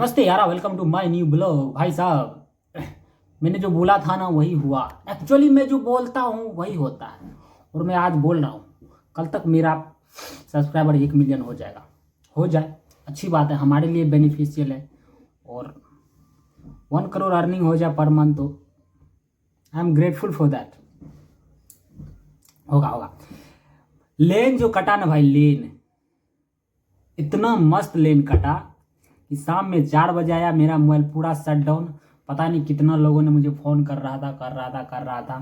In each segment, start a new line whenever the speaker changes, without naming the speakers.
नमस्ते यारा, welcome to my new blog. भाई साहब, मैंने जो बोला था ना वही हुआ। एक्चुअली मैं जो बोलता हूँ वही होता है और मैं आज बोल रहा हूँ। कल तक मेरा सब्सक्राइबर 1 मिलियन हो जाएगा। हो जाए अच्छी बात है, हमारे लिए बेनिफिशियल है। और 1 करोड़ अर्निंग हो जाए पर मंथ तो I am grateful for that. होगा होगा। लेन जो कटा ना भाई, लेन इतना मस्त लेन कटा कि शाम में 4 बजे आया, मेरा मोबाइल पूरा शट डाउन। पता नहीं कितना लोगों ने मुझे फोन कर रहा था।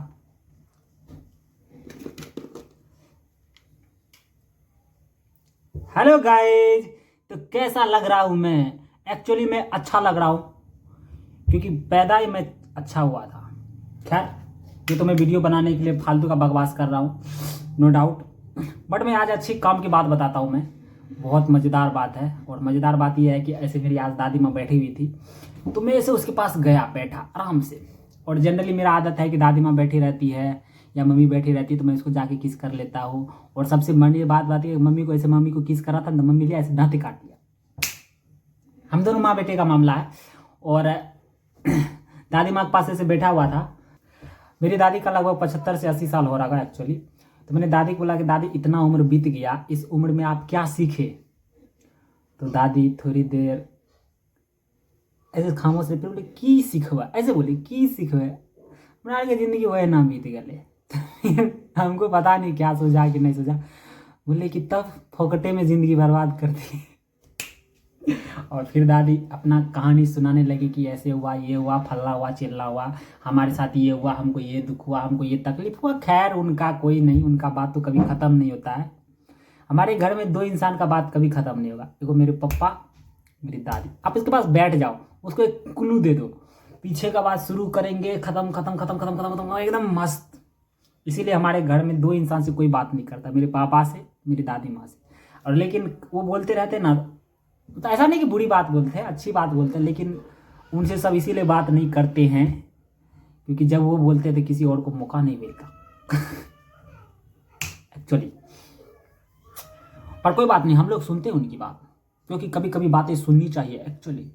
हेलो गाइज, तो कैसा लग रहा हूं मैं? एक्चुअली मैं अच्छा लग रहा हूं क्योंकि पैदा ही मैं अच्छा हुआ था। खैर, ये तो मैं वीडियो बनाने के लिए फालतू का बकवास कर रहा हूं, नो डाउट। बट मैं आज अच्छी काम की बात बताता हूं। मैं बहुत मज़ेदार बात है, और मज़ेदार बात यह है कि ऐसे मेरी आज दादी माँ बैठी हुई थी तो मैं ऐसे उसके पास गया, बैठा आराम से। और जनरली मेरा आदत है कि दादी माँ बैठी रहती है या मम्मी बैठी रहती है तो मैं इसको जाके किस कर लेता हूँ। और सबसे बड़ी बात है, मम्मी को किस करा था तो मम्मी ने ऐसे दांत काट लिया। हम दोनों माँ बेटे का मामला है। और दादी माँ के पास ऐसे बैठा हुआ था। मेरी दादी का लगभग 75 से 80 साल हो रहा है एक्चुअली। तो मैंने दादी को बोला कि दादी, इतना उम्र बीत गया, इस उम्र में आप क्या सीखे? तो दादी थोड़ी देर ऐसे खामोश रहते बोले, की सीखवा, ऐसे बोले की सीखवा। बना के जिंदगी वह ना बीत गए। हमको पता नहीं क्या सोचा कि नहीं सोचा। बोले कि तब फोकटे में जिंदगी बर्बाद कर दी। और फिर दादी अपना कहानी सुनाने लगी कि ऐसे हुआ, ये हुआ, फल्ला हुआ, चिल्ला हुआ, हमारे साथ ये हुआ, हमको ये दुख हुआ, हमको ये तकलीफ हुआ। खैर, उनका कोई नहीं, उनका बात तो कभी ख़त्म नहीं होता है। हमारे घर में 2 इंसान का बात कभी ख़त्म नहीं होगा, देखो मेरे पापा, मेरी दादी। आप इसके पास बैठ जाओ, उसको एक क्लू दे दो, पीछे का बात शुरू करेंगे, खत्म खत्म खत्म खत्म खत्म खत्म, एकदम मस्त। इसीलिए हमारे घर में 2 इंसान से कोई बात नहीं करता, मेरे पापा से, मेरी दादी माँ से। और लेकिन वो बोलते रहते ना, तो ऐसा नहीं कि बुरी बात बोलते हैं, अच्छी बात बोलते हैं, लेकिन उनसे सब इसीलिए बात नहीं करते हैं क्योंकि जब वो बोलते थे किसी और को मौका नहीं मिलता। एक्चुअली। पर कोई बात नहीं, हम लोग सुनते हैं उनकी बात, क्योंकि कभी कभी बातें सुननी चाहिए एक्चुअली।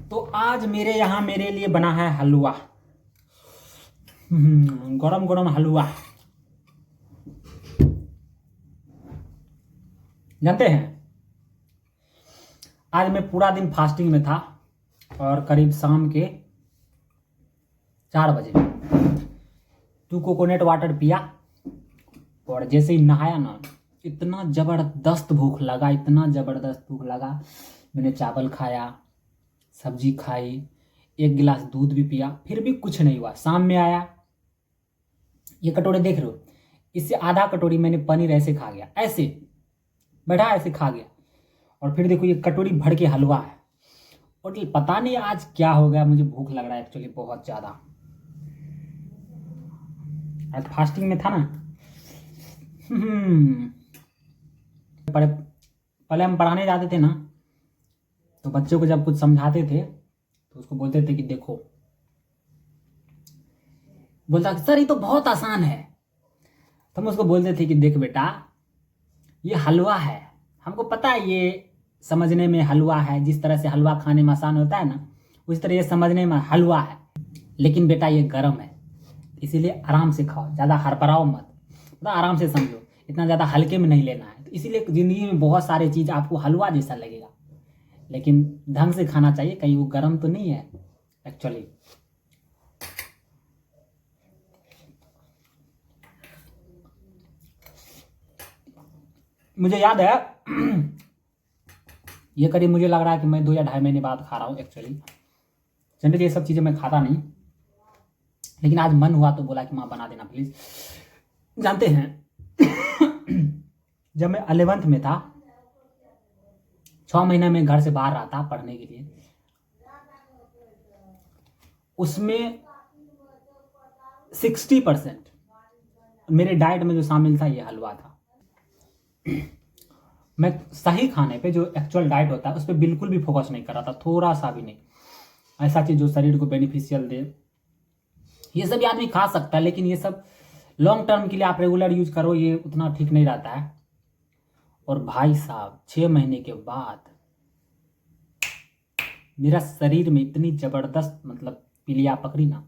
तो आज मेरे यहाँ मेरे लिए बना है हलवा, गरम गरम हलवा। जानते हैं, आज मैं पूरा दिन फास्टिंग में था और करीब शाम के 4 बजे 2 कोकोनट वाटर पिया। और जैसे ही नहाया ना, इतना ज़बरदस्त भूख लगा, इतना ज़बरदस्त भूख लगा। मैंने चावल खाया, सब्जी खाई, 1 गिलास दूध भी पिया, फिर भी कुछ नहीं हुआ। शाम में आया, ये कटोरे देख रहे हो, इससे आधा कटोरी मैंने पनीर ऐसे खा गया, ऐसे बैठा ऐसे खा गया। और फिर देखो, ये कटोरी भर के हलवा है। और ये पता नहीं आज क्या हो गया, मुझे भूख लग रहा है एक्चुअली बहुत ज़्यादा। आज फास्टिंग में था ना। पहले हम पढ़ाने जाते थे ना, तो बच्चों को जब कुछ समझाते थे तो उसको बोलते थे कि देखो, बोलता सर ये तो बहुत आसान है। तो हम उसको बोलते थे कि देख बेटा, ये हलवा है, हमको पता है ये समझने में हलवा है, जिस तरह से हलवा खाने में आसान होता है ना, उस तरह ये समझने में हलवा है। लेकिन बेटा ये गर्म है, इसीलिए आराम से खाओ, ज़्यादा हड़बड़ाओ मत, मतलब आराम से समझो, इतना ज़्यादा हल्के में नहीं लेना है। तो इसीलिए ज़िंदगी में बहुत सारी चीज़ आपको हलवा जैसा लगेगा, लेकिन ढंग से खाना चाहिए, कहीं वो गर्म तो नहीं है एक्चुअली। मुझे याद है, ये करीब मुझे लग रहा है कि मैं 2 या 2.5 महीने बाद खा रहा हूँ एक्चुअली। जनरली ये सब चीज़ें मैं खाता नहीं, लेकिन आज मन हुआ तो बोला कि माँ बना देना प्लीज़। जानते हैं, जब मैं 11th में था, 6 महीने में घर से बाहर रहा था पढ़ने के लिए, उसमें 60% मेरे डाइट में जो शामिल था ये हलवा था। मैं सही खाने पे, जो एक्चुअल डाइट होता है, उस पर बिल्कुल भी फोकस नहीं कर रहा था, थोड़ा सा भी नहीं। ऐसा चीज़ जो शरीर को बेनिफिशियल दे, ये सब आदमी खा सकता है, लेकिन ये सब लॉन्ग टर्म के लिए आप रेगुलर यूज करो, ये उतना ठीक नहीं रहता है। और भाई साहब 6 महीने के बाद मेरा शरीर में इतनी ज़बरदस्त मतलब पीलिया पकड़ी ना,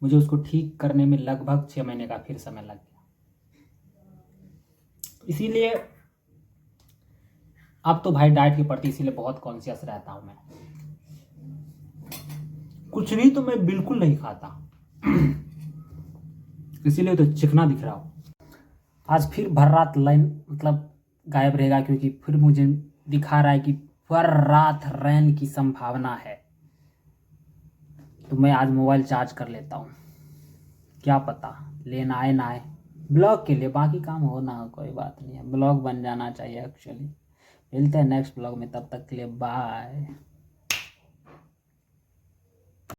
मुझे उसको ठीक करने में लगभग 6 महीने का फिर समय लग गया। इसीलिए अब तो भाई डाइट के प्रति इसीलिए बहुत कॉन्शियस रहता हूँ मैं। कुछ नहीं तो मैं बिल्कुल नहीं खाता इसीलिए तो चिकना दिख रहा हूँ। आज फिर भर रात लाइन मतलब गायब रहेगा, क्योंकि फिर मुझे दिखा रहा है कि भर रात रैन की संभावना है। तो मैं आज मोबाइल चार्ज कर लेता हूँ, क्या पता लेना आए ना आए। ब्लॉग के लिए बाकी काम हो ना हो कोई बात नहीं है, ब्लॉग बन जाना चाहिए एक्चुअली। मिलते हैं नेक्स्ट ब्लॉग में, तब तक के लिए बाय।